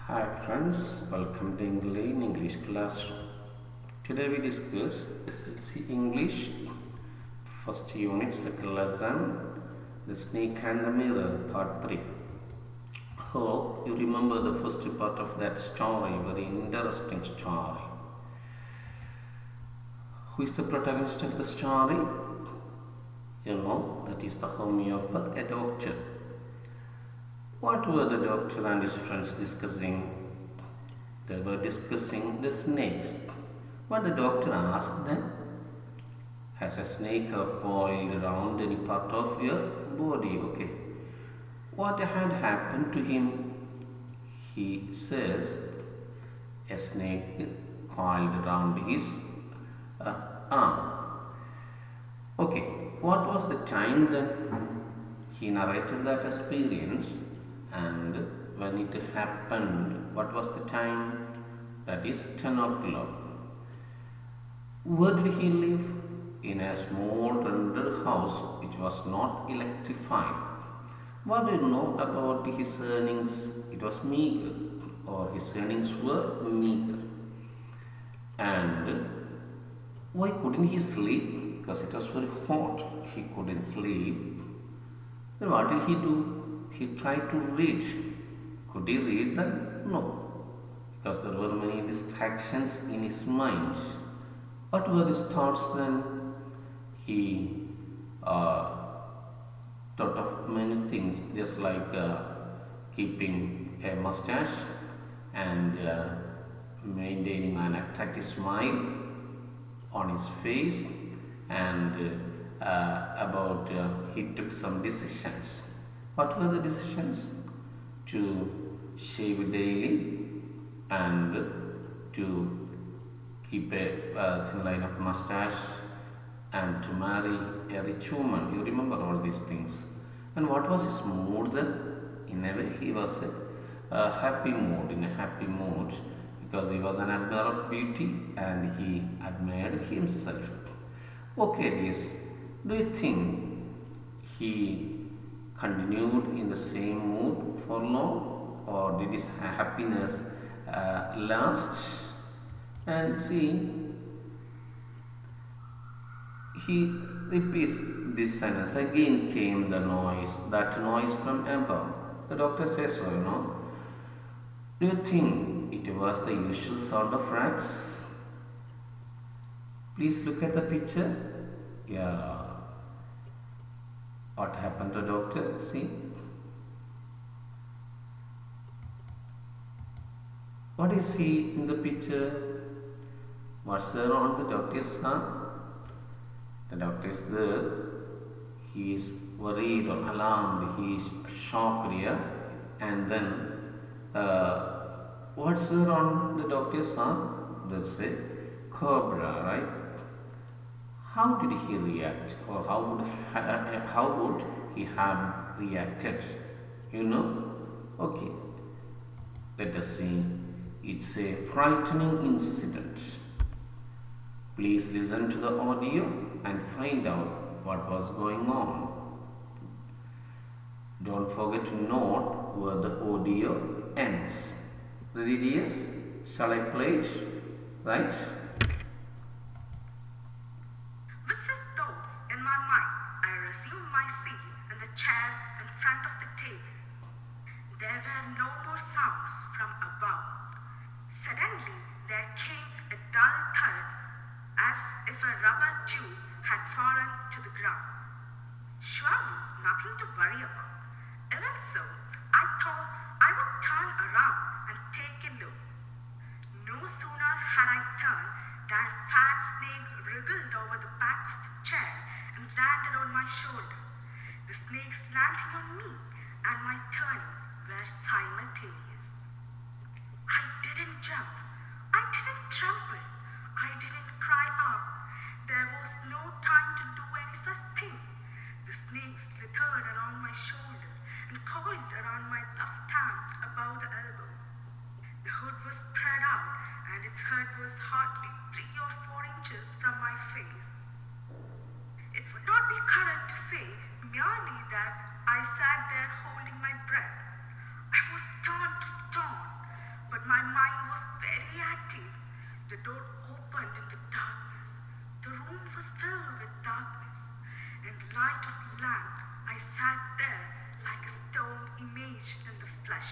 Hi friends, welcome to Eng-lane English classroom. Today we discuss SSLC English, first unit, second lesson, the snake and the mirror, part 3. Hope you remember the first part of that story, very interesting story. Who is the protagonist of the story? You know, that is the homeopath, a doctor. What were the doctor and his friends discussing? They were discussing the snakes. What the doctor asked them? Has a snake coiled around any part of your body? Okay. What had happened to him? He says a snake coiled around his arm. Okay. What was the time then? He narrated that experience, and when it happened, what was the time? That is 10 o'clock. Where did he live? In a small rented house which was not electrified. What do you know about his earnings? It was meager, or his earnings were meager. And why couldn't he sleep? Because it was very hot. He couldn't sleep. Then what did he do? He tried to read. Could he read then? No, because there were many distractions in his mind. What were his thoughts then? He thought of many things, just like keeping a mustache and maintaining an attractive smile on his face, and about he took some decisions. What were the decisions? To shave daily and to keep a thin line of mustache and to marry a rich woman. You remember all these things. And what was his mood then? In a way, he was a happy mood, in a happy mood, because he was an admirer of beauty and he admired himself. Okay, yes. Do you think he continued in the same mood for long, or did his happiness last? And see, he repeats this sentence. Again came the noise, that noise from above. The doctor says so, you know. Do you think it was the usual sound of rats? Please look at the picture. Yeah. What happened to the doctor? See. What do you see in the picture? What's there on the doctor's arm? The doctor is there. He is worried or alarmed. He is shocked here. And then, what's there on the doctor's arm? There's a cobra, right? How did he react, or how would he have reacted? You know? Okay. Let us see. It's a frightening incident. Please listen to the audio and find out what was going on. Don't forget to note where the audio ends. Ready, dears? Shall I play it? Right? With such thoughts in my mind, I resumed my seat in the chair in front of the table. There were no more sounds from above. Suddenly, there came a dull thud, as if a rubber tube had fallen to the ground. Surely nothing to worry about. Even so, I thought I would turn around and take a look. No sooner had I turned than a fat snake wriggled over the back of the chair and landed on my shoulder. The snake's landing on me and my turning were simultaneous. I didn't jump. I didn't tremble. I didn't cry out. There was no time to do any such thing. The snake slithered along my shoulder and coiled around my left hand above the elbow. The hood was spread out and its head was hardly 3 or 4 inches from my face. It would not be correct to say merely that I sat there holding my breath. I was turned to stone. The door opened in the darkness. The room was filled with darkness. In the light of the lamp, I sat there like a stone image in the flesh.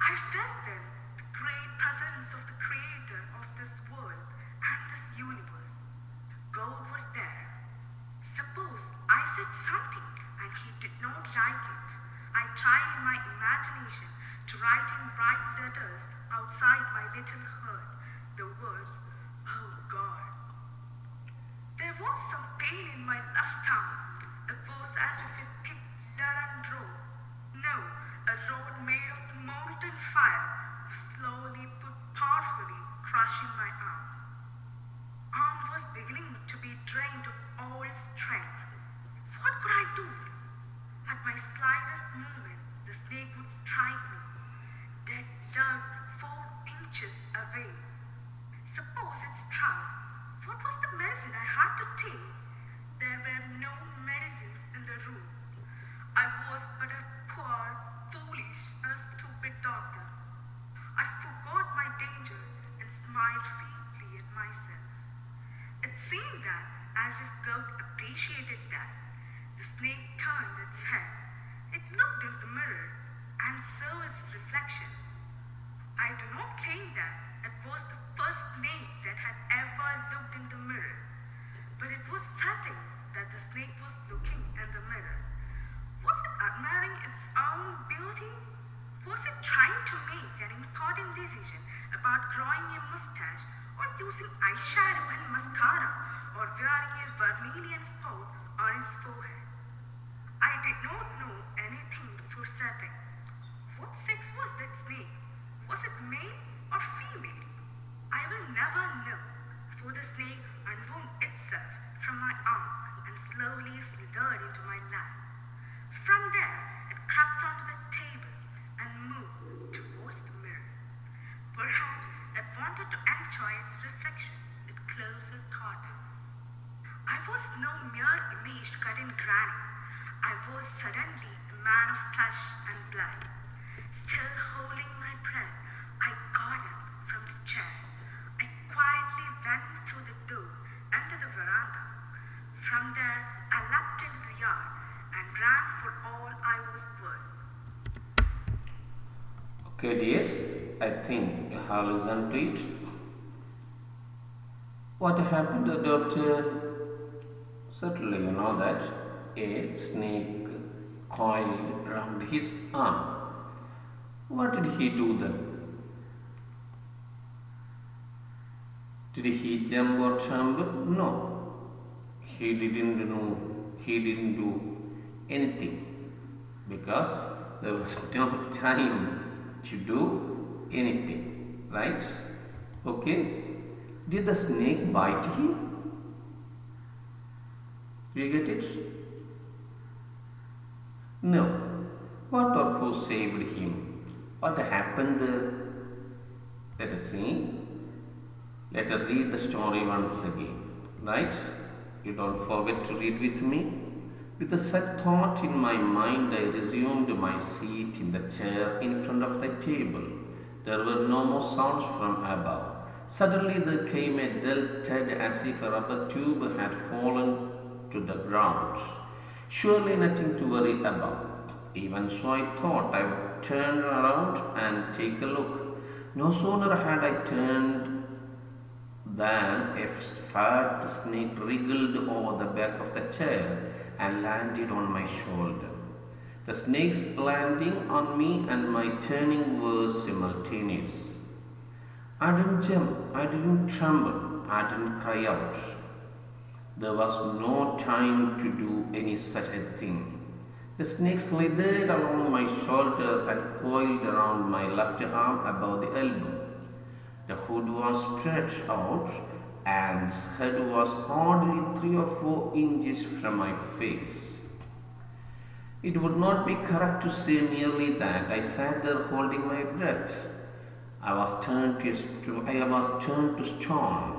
I felt then the great presence of the Creator of this world and this universe. God was there. Suppose I said something and he did not like it. I tried in my imagination to write in bright letters outside my little heart the words, "Oh God." There was some pain in my left arm. It was as if a thick leaden rod, no, a rod made of molten fire, slowly but powerfully crushing my arm. Arm was beginning to be drained of all strength. What could I do? At my slightest movement, the snake would strike me, dead lurk 4 inches away. Suppose it struck. What was the medicine I had to take? There were no medicines in the room. I was but a poor, foolish, and stupid doctor. I forgot my danger and smiled feebly at myself. It seemed that, as if God appreciated that, the snake turned its head. It looked in the mirror and saw its reflection. I do not claim that it was the first snake that had ever looked in the mirror, but it was certain that the snake was looking in the mirror. Was it admiring its own beauty? Was it trying to make an important decision about growing a mustache or using eyeshadow and mascara or wearing a vermilion spot on its forehead? I did not know anything for certain. What sex was that snake? Was it male or female? I will never know, for the snake unwound itself from my arm and slowly slithered into my lap. From there, it crept onto the table and moved towards the mirror. Perhaps it wanted to enjoy its reflection with closer quarters. I was no mere image cut in granite. I was suddenly a man of flesh and blood. Still holding my breath, I got up from the chair. I quietly went through the door into the veranda. From there, I leapt into the yard and ran for all I was worth. Okay, dears, I think you have listened to it. What happened to the doctor? Certainly, you know that a snake coiled around his arm. What did he do then? Did he jump or tremble? No. He didn't do anything because there was no time to do anything. Right? Okay? Did the snake bite him? Do you get it? No. What or who saved him? What happened? Let us see. Let us read the story once again. Right? You don't forget to read with me. With a set thought in my mind, I resumed my seat in the chair in front of the table. There were no more sounds from above. Suddenly there came a dull thud as if a rubber tube had fallen to the ground. Surely nothing to worry about. Even so, I thought I would turn around and take a look. No sooner had I turned than a fat snake wriggled over the back of the chair and landed on my shoulder. The snake's landing on me and my turning were simultaneous. I didn't jump, I didn't tremble, I didn't cry out. There was no time to do any such a thing. The snake slithered along my shoulder and coiled around my left arm above the elbow. The hood was spread out and its head was hardly 3 or 4 inches from my face. It would not be correct to say merely that I sat there holding my breath. I was turned to stone.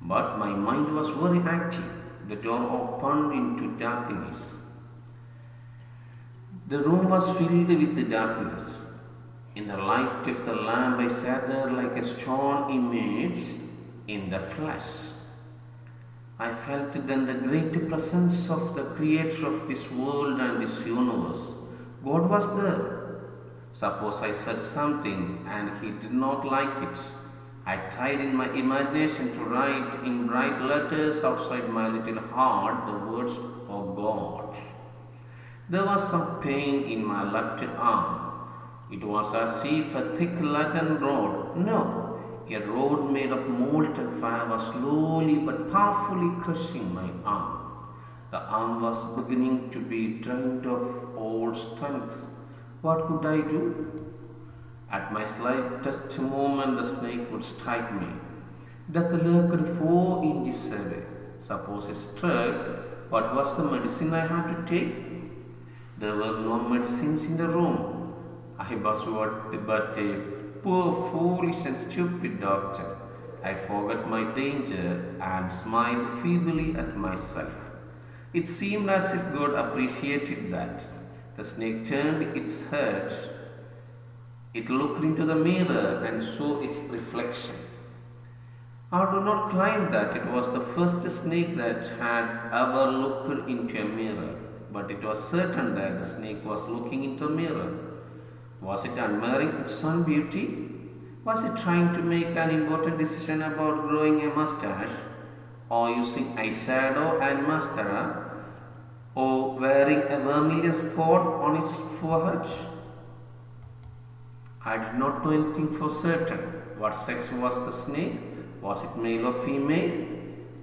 But my mind was very active. The door opened into darkness. The room was filled with darkness. In the light of the lamp, I sat there like a stone image in the flesh. I felt then the great presence of the creator of this world and this universe. God was there. Suppose I said something and he did not like it. I tried in my imagination to write in bright letters outside my little heart the words, "Oh God." There was some pain in my left arm. It was as if a thick leaden rod, no, a rod made of molten fire was slowly but powerfully crushing my arm. The arm was beginning to be drained of all strength. What could I do? At my slightest movement, the snake would strike me. Death lurked 4 inches away. Suppose it struck, what was the medicine I had to take? There were no medicines in the room. I was but a poor, foolish, and stupid doctor. I forgot my danger and smiled feebly at myself. It seemed as if God appreciated that. The snake turned its head. It looked into the mirror and saw its reflection. I do not claim that it was the first snake that had ever looked into a mirror, but it was certain that the snake was looking into a mirror. Was it admiring its own beauty? Was it trying to make an important decision about growing a mustache, or using eyeshadow and mascara, or wearing a vermilion spot on its forehead? I did not know anything for certain. What sex was the snake? Was it male or female?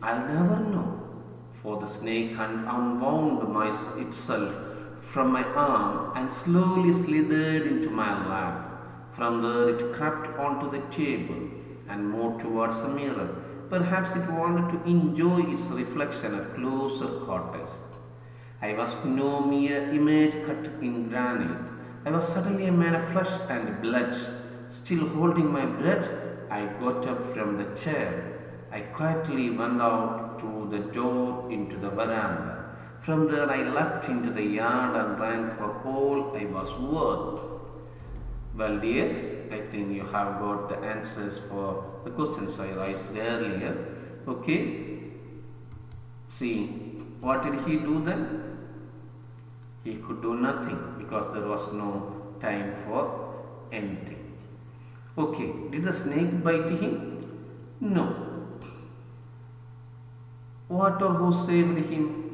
I'll never know, for the snake unwound itself from my arm and slowly slithered into my lap. From there it crept onto the table and moved towards the mirror. Perhaps it wanted to enjoy its reflection at closer quarters. I was no mere image cut in granite. I was suddenly a man of flesh and blood. Still holding my breath, I got up from the chair. I quietly went out through the door into the veranda. From there I leapt into the yard and ran for all I was worth. Well, yes, I think you have got the answers for the questions I raised earlier. Okay? See, what did he do then? He could do nothing because there was no time for anything. Okay, did the snake bite him? No. What or who saved him?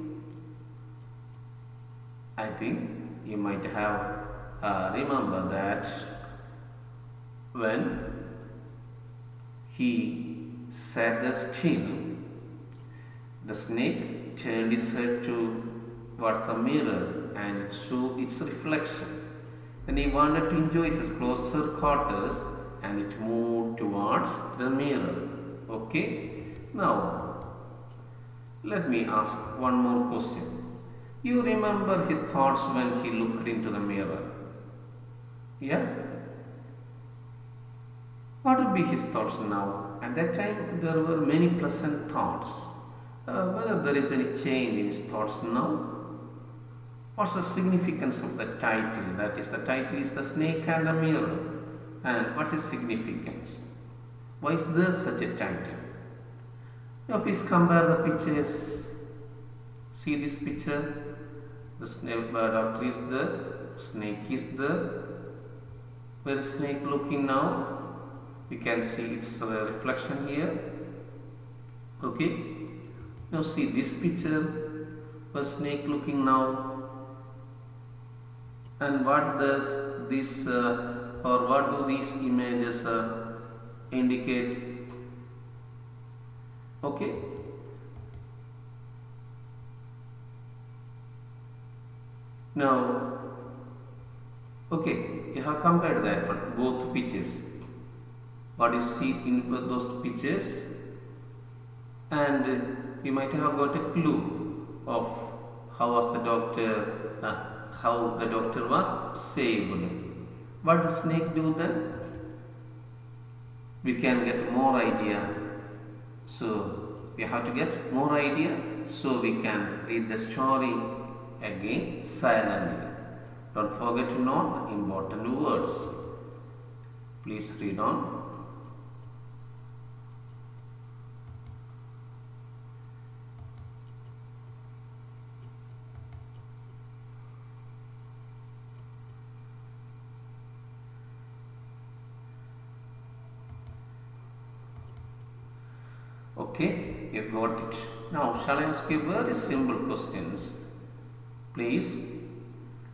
I think you might have remember that when he sat still, the snake turned its head towards the mirror and it saw its reflection. Then he wanted to enjoy its closer quarters and it moved towards the mirror. Okay? Now, let me ask one more question. You remember his thoughts when he looked into the mirror? Yeah? What would be his thoughts now? At that time, there were many pleasant thoughts. Whether there is any change in his thoughts now? What's the significance of the title? That is, the title is The Snake and the Mirror. And what's its significance? Why is there such a title? Now, please compare the pictures. See this picture? The snake doctor is there, snake is there. Where is the snake looking now? We can see its reflection here. Okay. Now see this picture. Where snake looking now? And what does this or what do these images indicate? Okay. Now, okay, you have compared that one, both pictures. What you see in those pictures, and you might have got a clue of how was the doctor was saved. What does snake do then? We can get more idea. So we have to get more idea so we can read the story again silently. Don't forget to note important words. Please read on. Okay, you got it. Now, shall I ask you very simple questions? Please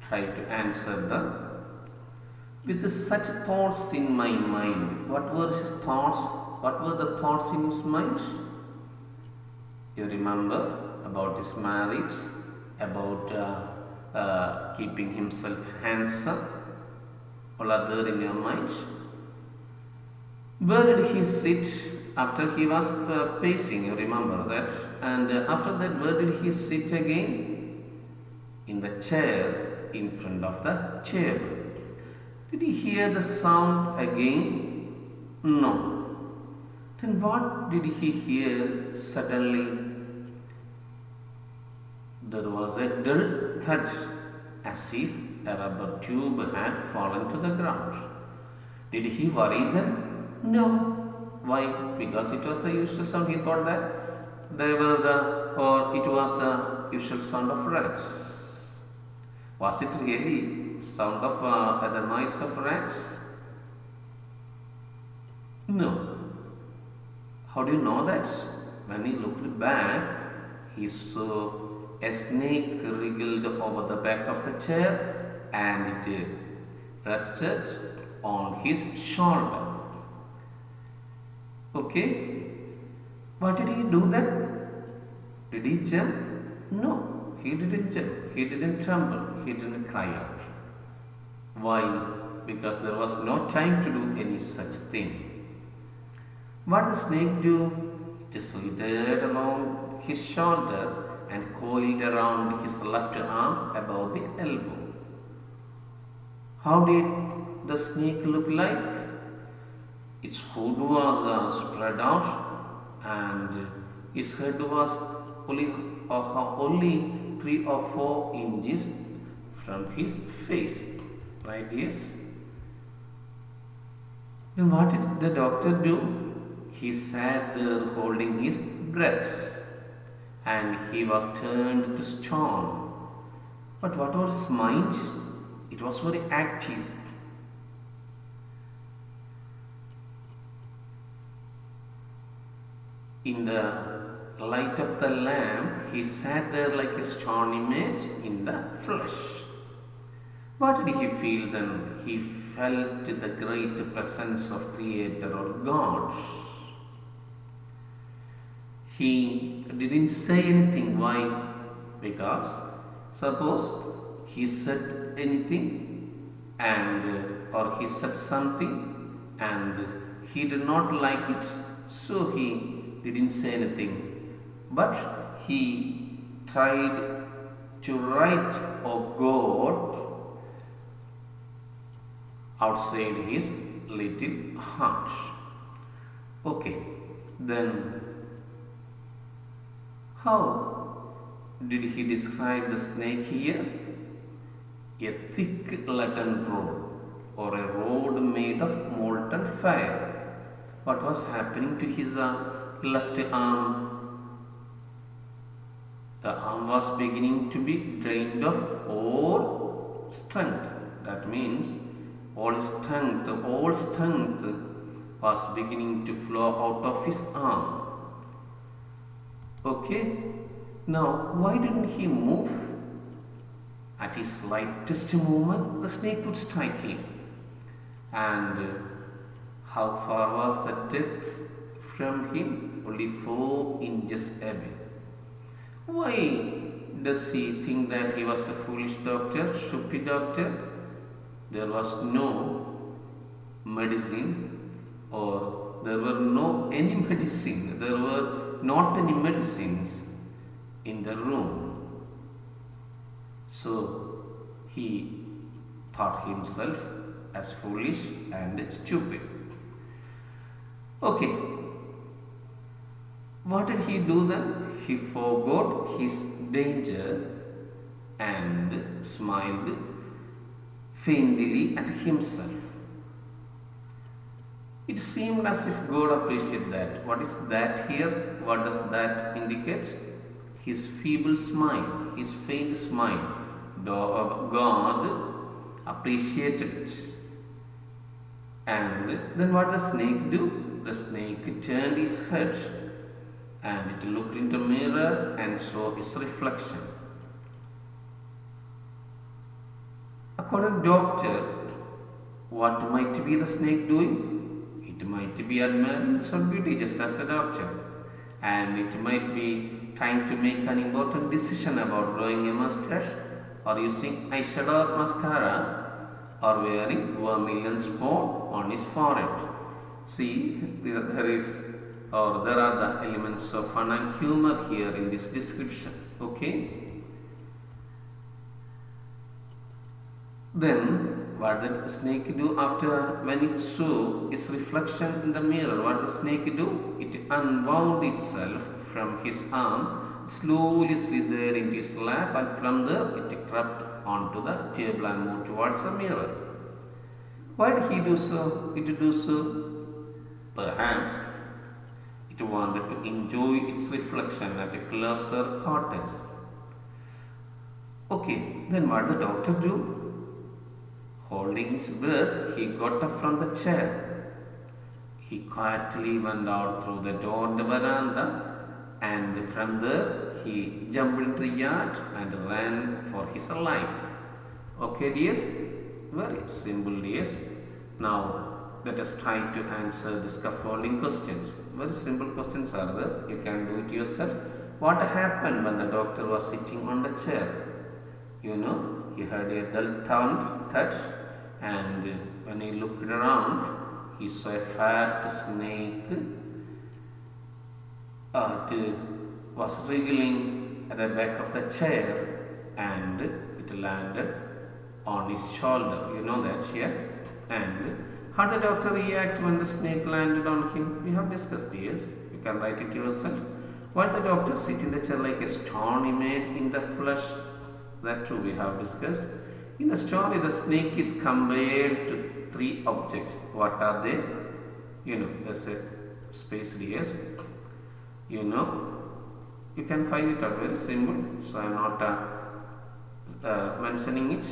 try to answer them. With such thoughts in my mind, what were his thoughts? What were the thoughts in his mind? You remember about his marriage, about keeping himself handsome. All are there in your mind. Where did he sit after he was pacing? You remember that? And after that, where did he sit again? In the chair in front of the table. Did he hear the sound again? No. Then what did he hear suddenly? There was a dull thud, as if a rubber tube had fallen to the ground. Did he worry then? No. Why? Because it was the usual sound. He thought that it was the usual sound of rats. Was it really sound of the noise of rats? No. How do you know that? When he looked back, he saw a snake wriggled over the back of the chair and it rested on his shoulder. Okay, what did he do then? Did he jump? No, he didn't jump, he didn't tremble, he didn't cry out. Why? Because there was no time to do any such thing. What did the snake do? It slithered along his shoulder and coiled around his left arm above the elbow. How did the snake look like? Its hood was spread out and its head was only 3 or 4 inches from his face. Right, yes? Then what did the doctor do? He sat there holding his breath and he was turned to stone. But what was his mind? It was very active. In the light of the lamp, he sat there like a stone image in the flesh. What did he feel then? He felt the great presence of Creator or God. He didn't say anything. Why? Because suppose he said anything or he said something and he did not like it, so he didn't say anything, but he tried to write of God outside his little heart. Okay, then how did he describe the snake here? A thick leaden rod, or a rod made of molten fire. What was happening to his left arm? The arm was beginning to be drained of all strength. That means all strength was beginning to flow out of his arm. Okay, now why didn't he move? At his slightest movement, the snake would strike him. And how far was the death from him? Only 4 inches away. Why does he think that he was a foolish doctor, stupid doctor? There was no medicine, or there were no any medicine. There were not any medicines in the room. So he thought himself as foolish and stupid. Okay. What did he do then? He forgot his danger and smiled faintly at himself. It seemed as if God appreciated that. What is that here? What does that indicate? His feeble smile, his faint smile. God appreciated it. And then what the snake do? The snake turned his head and it looked into the mirror and saw his reflection. According to doctor, what might be the snake doing? It might be admiring its own beauty just as a doctor. And it might be trying to make an important decision about growing a mustache or using eyeshadow or mascara or wearing vermilion spot on his forehead. See, there are the elements of fun and humor here in this description. Okay. Then what did the snake do after when it saw its reflection in the mirror? What did the snake do? It unwound itself from his arm, slowly slithered into his lap, and from there it crept onto the table and moved towards the mirror. Why did he do so? It do so? Perhaps it wanted to enjoy its reflection at a closer quarters. Okay, then what did the doctor do? Holding his breath, he got up from the chair. He quietly went out through the door of the veranda, and from there he jumped into the yard and ran for his life. Okay, dears? Very simple, dears. Now let us try to answer the scaffolding questions. Very simple questions are there. You can do it yourself. What happened when the doctor was sitting on the chair? You know, he heard a dull thud, and when he looked around, he saw a fat snake. It was wriggling at the back of the chair, and it landed on his shoulder. You know that here. And how did the doctor react when the snake landed on him? We have discussed this. You can write it yourself. Why did the doctor sit in the chair like a stone image in the flesh? That too we have discussed. In the story, the snake is compared to three objects. What are they? You know, there's a space here. You know, you can find it out very simple. So I am not mentioning it.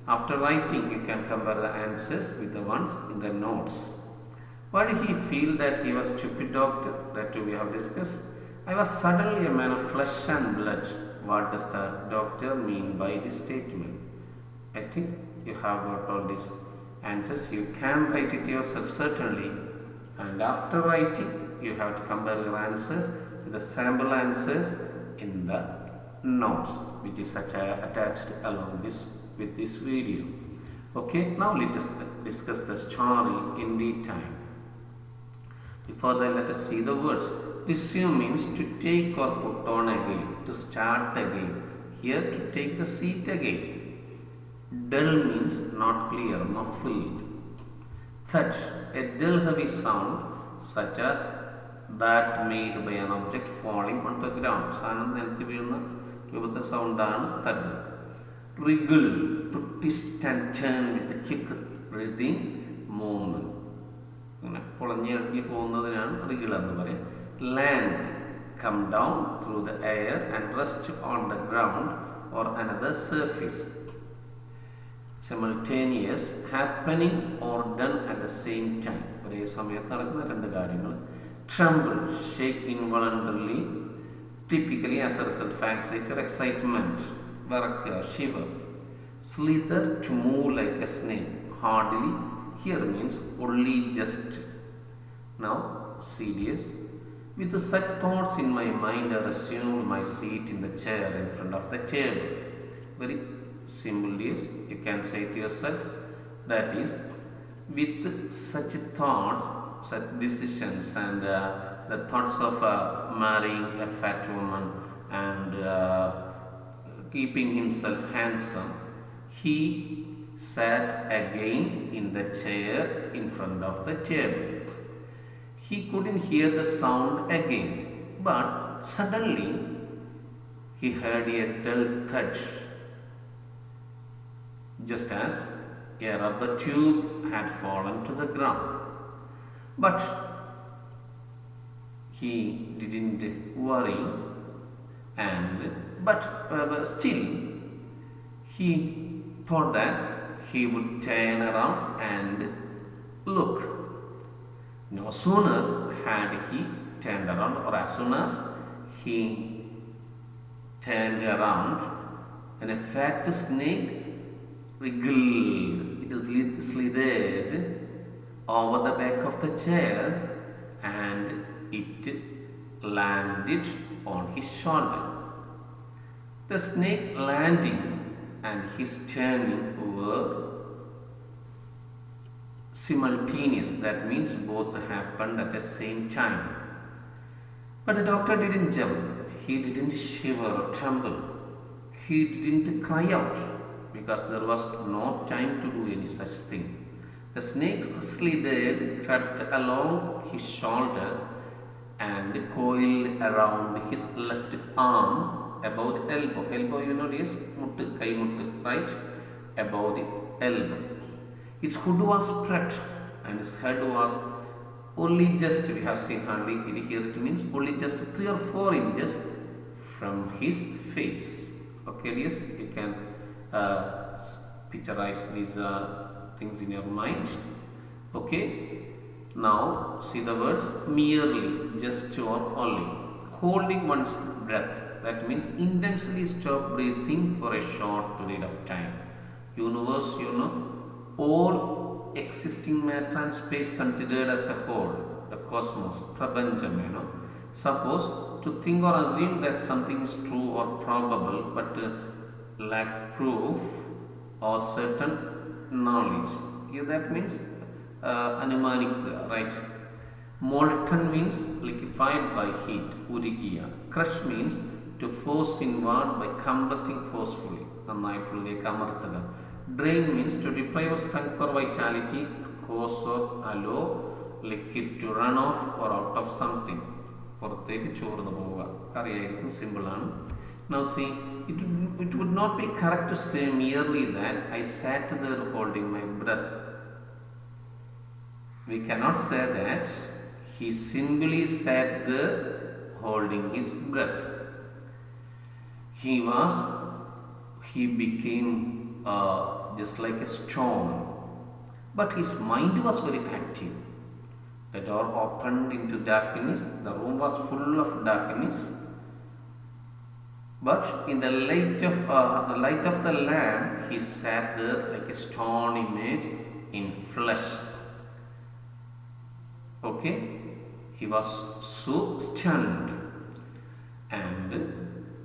After writing, you can compare the answers with the ones in the notes. Why did he feel that he was stupid, doctor? That too we have discussed. I was suddenly a man of flesh and blood. What does the doctor mean by this statement? I think you have got all these answers. You can write it yourself certainly. And after writing, you have to compare your answers with the sample answers in the notes, which is attached along with this video. Okay, now let us discuss the story in detail. Before that, let us see the words. Resume means to take or put on again, to start again. Here, to take the seat again. Dull means not clear, muffled. Thud, a dull heavy sound such as that made by an object falling on the ground. സാധനം നിലത്ത് വീഴുന്ന രൂപത്തെ സൗണ്ടാണ് thud. Wriggle, to twist and turn with a quick breathing movement. ഇങ്ങനെ പൊളഞ്ഞിറങ്ങി പോകുന്നതിനാണ് wriggle എന്ന് പറയുക. Land, come down through the air and rest on the ground or another surface. Simultaneous, happening or done at the same time. ഒരേ സമയത്ത് നടക്കുന്ന രണ്ട് കാര്യങ്ങൾ. Tremble, shake involuntarily, typically as a result of anxiety or excitement. Virakka, shiver. Slither, to move like a snake. Hardly, here means only just. Now, serious. With such thoughts in my mind, I resumed my seat in the chair in front of the table. Very simple, yes. You can say to yourself, that is, with such thoughts, such decisions, and the thoughts of marrying a fat woman and keeping himself handsome, he sat again in the chair in front of the table. He couldn't hear the sound again, but suddenly he heard a dull thud, just as a rubber tube had fallen to the ground. But he didn't worry, and but still he thought that he would turn around and look. No sooner had he turned around, or as soon as he turned around, and a fat snake wriggled, it slithered over the back of the chair, and it landed on his shoulder. The snake landing and his turning were simultaneous. That means both happened at the same time. But the doctor didn't jump. He didn't shiver or tremble. He didn't cry out because there was no time to do any such thing. The snake slithered, crept along his shoulder and coiled around his left arm above the elbow. Elbow, you know, is muttu, kai muttu, right? Above the elbow. His hood was spread and his head was only just, we have seen hardly here, it means only just 3 or 4 inches from his face. Okay, yes, you can picturize these things in your mind. Okay, now see the words merely, just or only. Holding one's breath, that means intensely stop breathing for a short period of time. Universe, you know, all existing matter and space considered as a whole, the cosmos, prapancham, you know. Suppose to think or assume that something is true or probable but lack proof or certain knowledge. Here that means anumanik, right? Molten means liquefied by heat, urigiya. Crush means to force inward by compressing forcefully. Drain means to deprive of strength or vitality, to cause or allow liquid to run off or out of something. Simple. Now see, it would not be correct to say merely that I sat there holding my breath. We cannot say that he simply sat there holding his breath. He became just like a stone, but his mind was very active. The door opened into darkness, the room was full of darkness, but in the light of the lamp, he sat there like a stone image in flesh. Okay, he was so stunned, and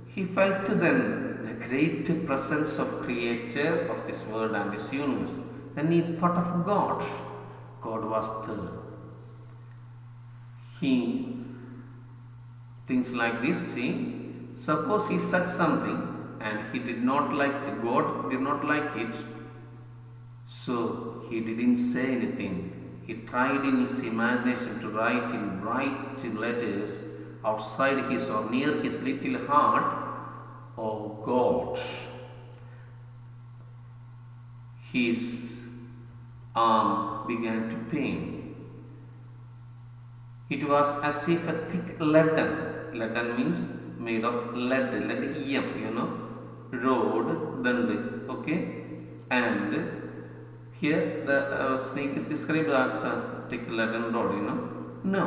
he felt then the great presence of Creator of this world and this universe. Then he thought of God. God was there. He thinks like this, see, suppose he said something and he did not like it, God did not like it, so he didn't say anything. He tried in his imagination to write in bright letters outside his or near his little heart, "Oh God." His arm began to pain. It was as if a thick leaden means made of lead, you know, rod, dand, okay, and here the snake is described as a thick leaden rod, you know. No,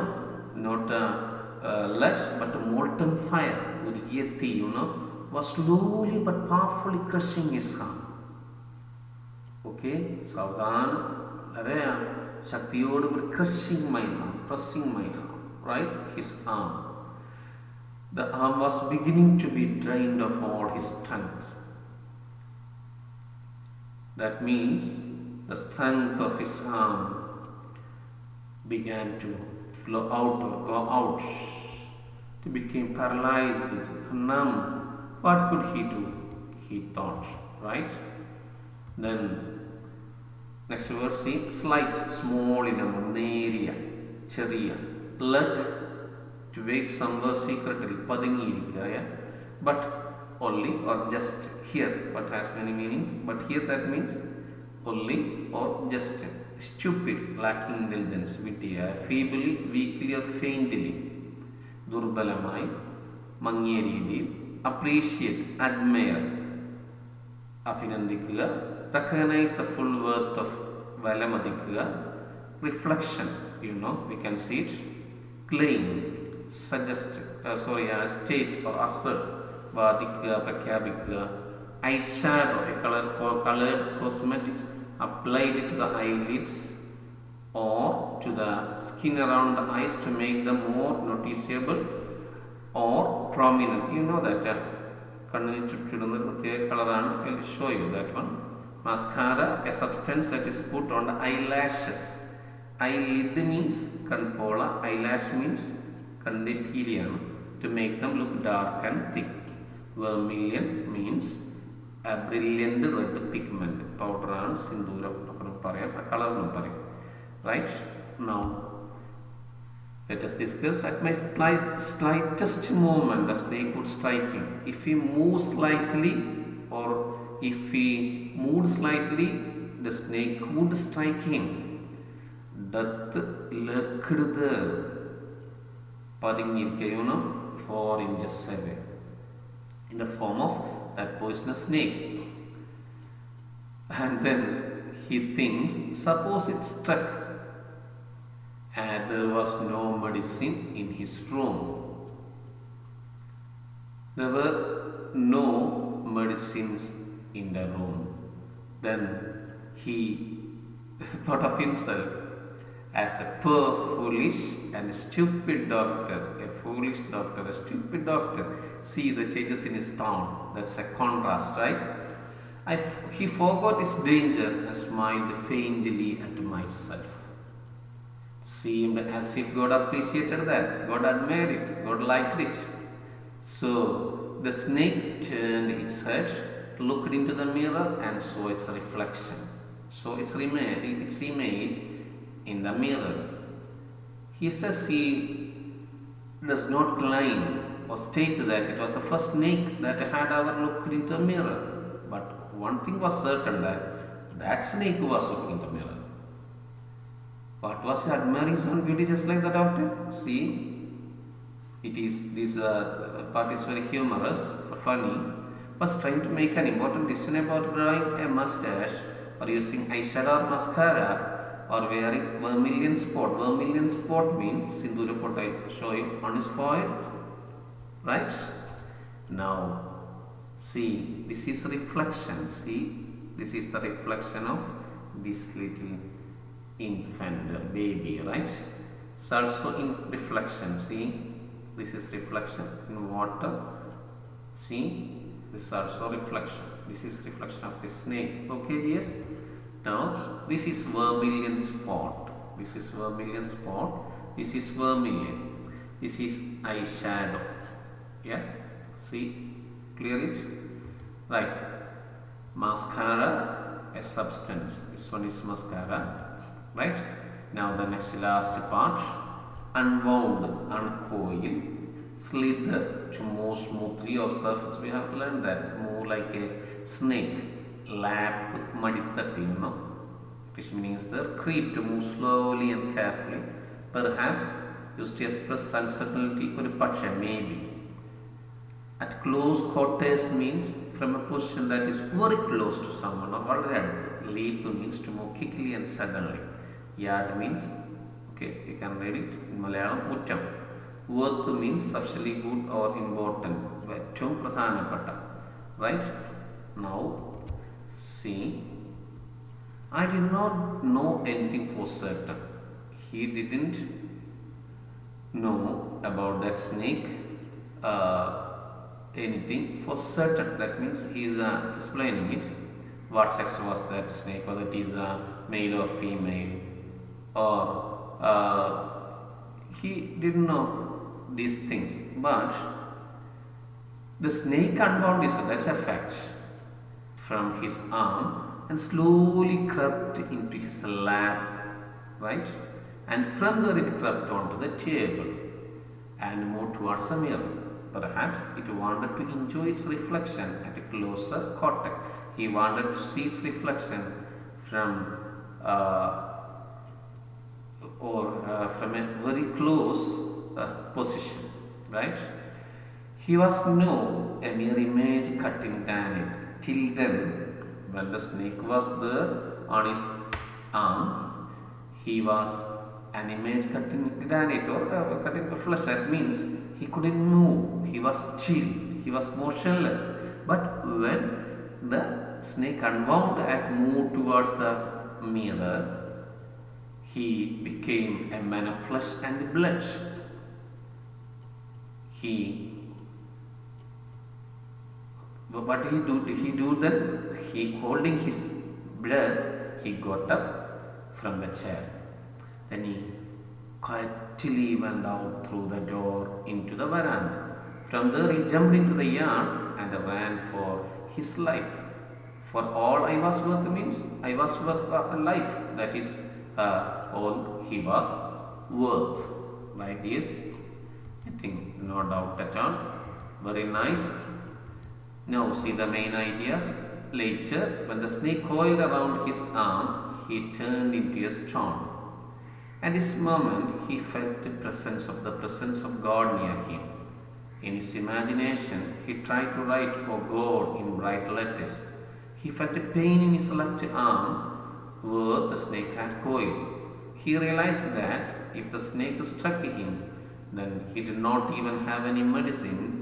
not lead, but a molten fire, uriyati, you know, was slowly but powerfully crushing his arm. Okay, Savdan, Shaktiyodu crushing my arm, pressing my arm, right? His arm. The arm was beginning to be drained of all his strength. That means the strength of his arm began to flow out or go out. He became paralyzed, numb. What could he do? He thought, right? Then next verse, see, slight, small in a area, cheria, leg to wait somewhere secretly, padangirikaya, but only or just here, but has many meanings, but here that means only or just, stupid, lacking intelligence, വിട്ടിയ, feebly, weakly or faintly, ദുർബലമായി, മങ്ങിയ രീതിയിൽ, appreciate, admire, അഭിനന്ദിക്കുക, recognize the full worth of, വിലമതിക്കുക, reflection, we can see it, claim, suggest, state or assert, വാദിക്കുക, പ്രഖ്യാപിക്കുക, eyeshadow, a colored cosmetics applied to the eyelids or to the skin around the eyes to make them more noticeable or prominent. You know that കണ്ണിന് ചുറ്റിടുന്ന പ്രത്യേക കളറാണ്. I will show you that one. Mascara, a substance that is put on the eyelashes. Eyelid means കൺപോള, eyelash means കണ്ണിൻ്റെ പീലിയാണ്, to make them look dark and thick. Vermilion means a brilliant red pigment. Powder ആണ്, സിന്ദൂരം പറയാം, colour എന്ന് പറയും. Right? Now let us discuss. At my slightest movement the snake would strike him. If he moves slightly or if he moved slightly the snake would strike him. Death lurked there, പതുങ്ങിയിരിക്കുക, 4 inches away, in the form of that poisonous snake. And then he thinks, suppose it struck and there was no medicine in his room. There were no medicines in the room. Then he thought of himself as a poor, foolish and stupid doctor. A foolish doctor, a stupid doctor. See the changes in his tone. That's a contrast, right? He forgot his danger and smiled faintly at myself. Seemed as if God appreciated that. God admired it. God liked it. So the snake turned its head, looked into the mirror and saw its reflection. So its image in the mirror. He says he does not claim or state that it was the first snake that had ever looked into a mirror. But one thing was certain, that snake was looking in the mirror. What was he admiring his own beauty, just like the doctor? See, this part is very humorous, funny. Was trying to make an important decision about drawing a mustache or using eyeshadow or mascara or wearing vermilion spot. Vermilion spot means sindura pot. I show you on his forehead, right? Now, see, this is reflection. See, this is the reflection of this little infant, baby, right? It's also in reflection. See, this is reflection in water. See, this is also reflection. This is reflection of the snake. Okay, yes. Now, this is vermilion spot. This is vermilion spot. This is vermilion. This is eyeshadow. Yeah. See, clear it. Right. Mascara, a substance. This one is mascara. Right. Now the next last part. Unwound, uncoil, slither to move smoothly or surface. We have learned that move like a snake. Lap, maditatti, which means the creep, to move slowly and carefully. Perhaps used to express uncertainty or paksha, maybe. At close quarters means from a position that is very close to someone or already. Leap means to move quickly and suddenly. Yard means, okay, you can read it in Malayalam, uttam. Worth means sufficiently good or important, ഏറ്റവും പ്രധാനപ്പെട്ട, right? Now, see, I did not know anything for certain. He didn't know about that snake anything for certain. That means he is explaining it. What sex was that snake, whether it is male or female, or he didn't know these things. But the snake unwound his, that's a fact, from his arm and slowly crept into his lap, right? And from there it crept onto the table and moved towards the mirror. Perhaps it wanted to enjoy its reflection at a closer contact. He wanted to see its reflection from very close position, right? He was no a mere image cut in granite. Till then, when the snake was there on his arm, he was an image cut in granite or cut in the flesh. That means he couldn't move. He was chill. He was motionless. But when the snake unwound and moved towards the mirror, he became a man of flesh and blood. What did he do then? He, holding his breath, he got up from the chair. Then he quietly went out through the door into the veranda. From there he jumped into the yard and ran for his life. For all I was worth means I was worth a life. That is all he was worth. Like this, I think no doubt at all. Very nice. Now see the main ideas. Later, when the snake coiled around his arm, he turned into a stone. At this moment, he felt the presence of God near him. In his imagination, he tried to write "Oh God" in bright letters. He felt a pain in his left arm where the snake had coiled. He realized that if the snake struck him, then he did not even have any medicine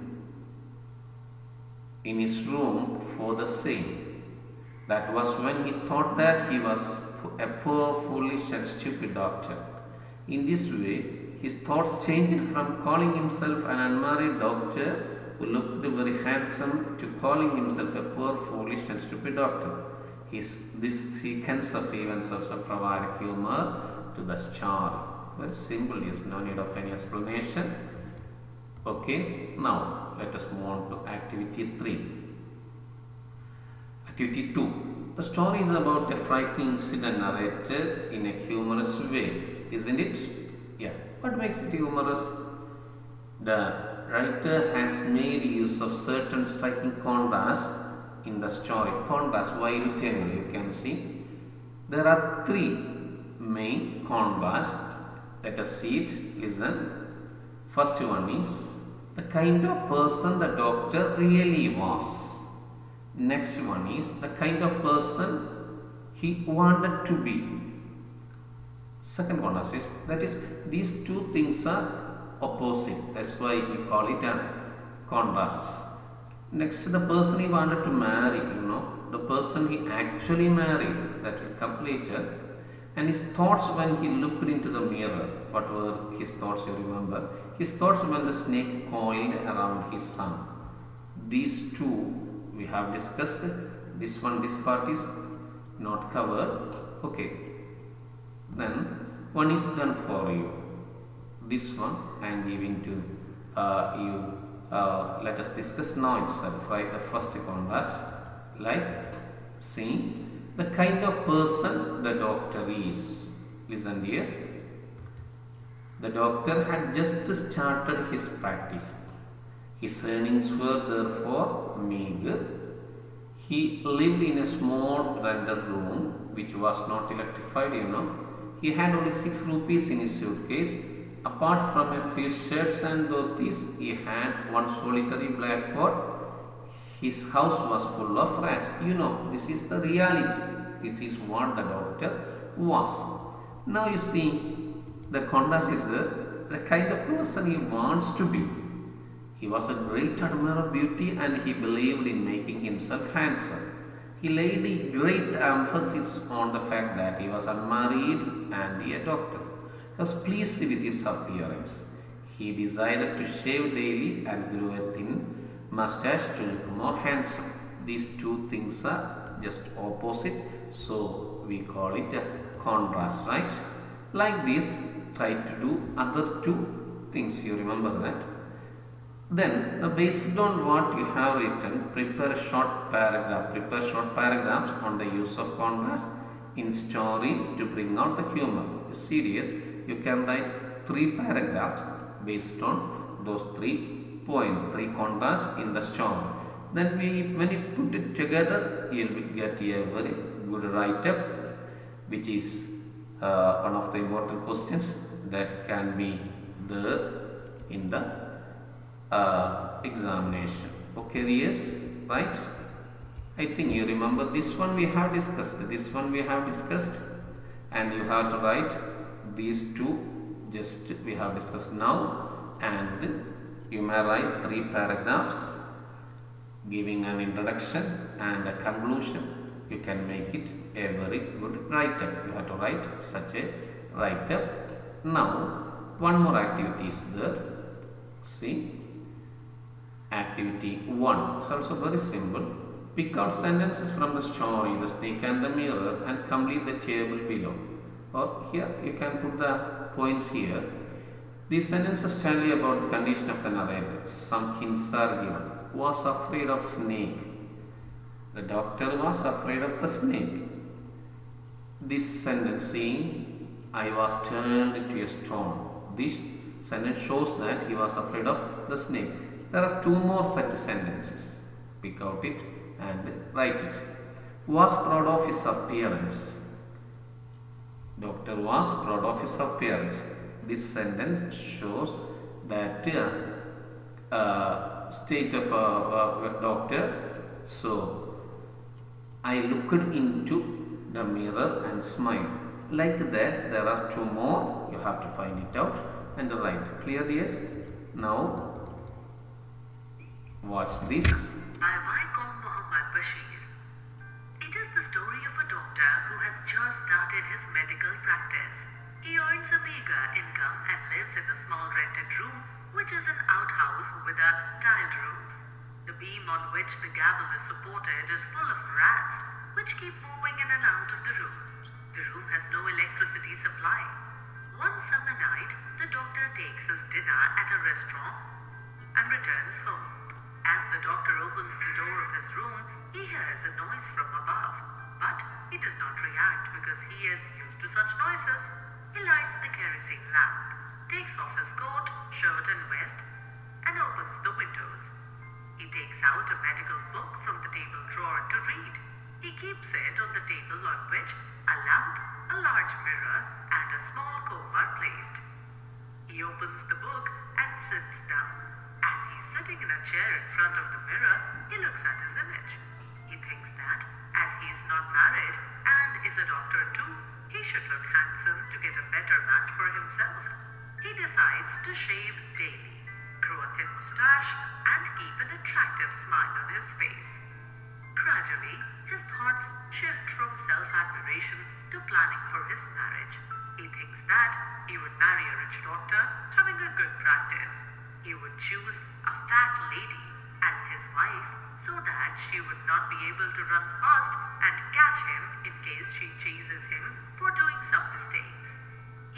in his room for the same. That was when he thought that he was a poor, foolish and stupid doctor. In this way, his thoughts changed from calling himself an unmarried doctor who looked very handsome to calling himself a poor, foolish and stupid doctor. This sequence of events also provide humor to the story. Very simple, yes, no need of any explanation. Okay, now let us move on to activity 3. Activity 2. The story is about a frightening incident narrated in a humorous way, isn't it? Yeah. What makes it humorous? The writer has made use of certain striking contrasts in the story. Contrast, violin, you can see. There are 3 main contrasts. Let us see it. Listen. First one is the kind of person the doctor really was. Next one is the kind of person he wanted to be. Second one is that is these 2 things are opposite. That's why we call it a contrast. Next, the person he wanted to marry, the person he actually married, that will complete it. And his thoughts when he looked into the mirror. What were his thoughts, you remember? His thoughts when the snake coiled around his arm. These 2 we have discussed. This part is not covered. Okay. Then one is done for you. This one I am giving to you. Let us discuss now itself. Write the first contrast. Like see the kind of person the doctor is. Listen, yes. The doctor had just started his practice. His earnings were therefore meager. He lived in a small rented room which was not electrified, He had only 6 rupees in his suitcase. Apart from a few shirts and dhotis, he had one solitary black coat. His house was full of rats. This is the reality. This is what the doctor was. Now you see, the contrast is the kind of person he wants to be. He was a great admirer of beauty and he believed in making himself handsome. He laid a great emphasis on the fact that he was unmarried and a doctor. He was pleased with his appearance. He decided to shave daily and grew a thin mustache to look more handsome. These 2 things are just opposite, so we call it a contrast, right? Like this, try to do other 2 things. You remember that? Then, based on what you have written, prepare a short paragraph. Prepare short paragraphs on the use of contrast in story to bring out the humor. It's serious. You can write 3 paragraphs based on those 3 points, 3 contrasts in the story. Then when you put it together, you will get a very good write-up which is one of the important questions that can be there in the examination. Okay, yes, right? I think you remember this one we have discussed, and you have to write these two just we have discussed now, and you may write 3 paragraphs giving an introduction and a conclusion. You can make it a very good write-up. You have to write such a write-up. Now, one more activity is there. See, activity 1. It's also very simple. Pick out sentences from the story, The Snake and the Mirror, and complete the table below. Or here, you can put the points here. These sentences tell you about the condition of the narrator. Some hints are given. Was afraid of snake. The doctor was afraid of the snake. This sentence saying, I was turned into a stone. This sentence shows that he was afraid of the snake. There are 2 more such sentences. Pick out it and write it. Was proud of his appearance. Doctor was proud of his appearance. This sentence shows that state of a doctor. So, I looked into the mirror and smiled. Like that, there are 2 more. You have to find it out and write. Clear, yes? Now, watch this. By Vaikom Muhammad Bashir. It is the story of a doctor who has just started his medical practice. He earns a meager income and lives in a small rented room, which is an outhouse with a tiled roof. The beam on which the gavel is supported is full of rats, which keep moving in and out of the room. The room has no electricity supply. One summer night, the doctor takes his dinner at a restaurant and returns home. As the doctor opens the door of his room, he hears a noise from above, but he does not react because he is used to such noises. He lights the kerosene lamp, takes off his coat, shirt and vest, and opens the windows. He takes out a medical book from the table drawer to read. He keeps it on the table on which a lamp, a large mirror, and a small comb are placed. He opens the book and sits down. As he's sitting in a chair in front of the mirror, he looks at his image. He thinks that, as he is not married and is a doctor too, he should look handsome to get a better match for himself. He decides to shave daily, grow a thin mustache, and keep an attractive smile on his face. Gradually, his thoughts shift from self-admiration to planning for his marriage. He thinks that he would marry a rich doctor having a good practice. He would choose a fat lady as his wife so that she would not be able to run fast and catch him in case she chases him for doing some mistakes.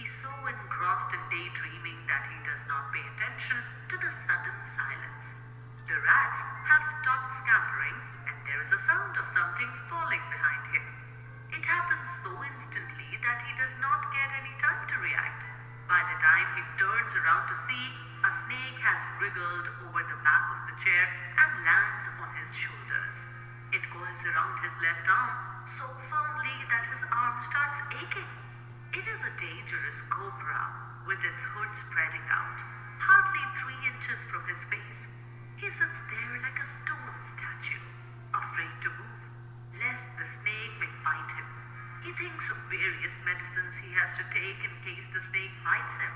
He's so engrossed in daydreaming that he does not pay attention to the sudden silence. The rats have stopped scampering and there is a sound of something falling behind him. It happens so instantly that he does not get any time to react. By the time he turns around to see, a snake has wriggled over the back of the chair and lands on his shoulders. It coils around his left arm so firmly that his arm starts aching. It is a dangerous cobra with its hood spreading out, hardly 3 inches from his face. He sits there like a stone statue, afraid to move, lest the snake may bite him. He thinks of various medicines he has to take in case the snake bites him.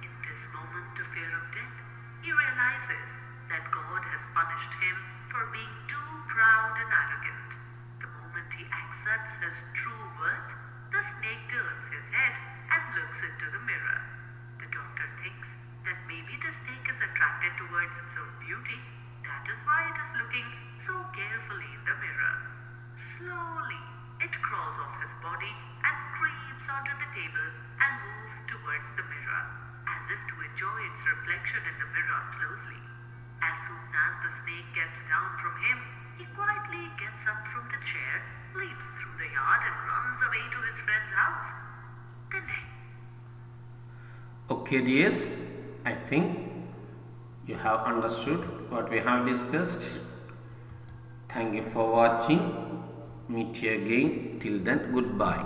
In this moment of fear of death, he realizes that God has punished him for being too proud and arrogant. The moment he accepts his true worth, the snake turns his head and looks into the mirror. The doctor thinks that maybe the snake is attracted towards its own beauty. That is why it is looking so carefully in the mirror. Slowly, it crawls off his body and creeps onto the table and moves towards the mirror, as if to enjoy its reflection in the mirror closely. As soon as the snake gets down from him, he quietly gets up from the chair, leaps through the yard and runs away to his friend's house. The next. Okay, dears, I think you have understood what we have discussed. Thank you for watching. Meet you again. Till then, goodbye.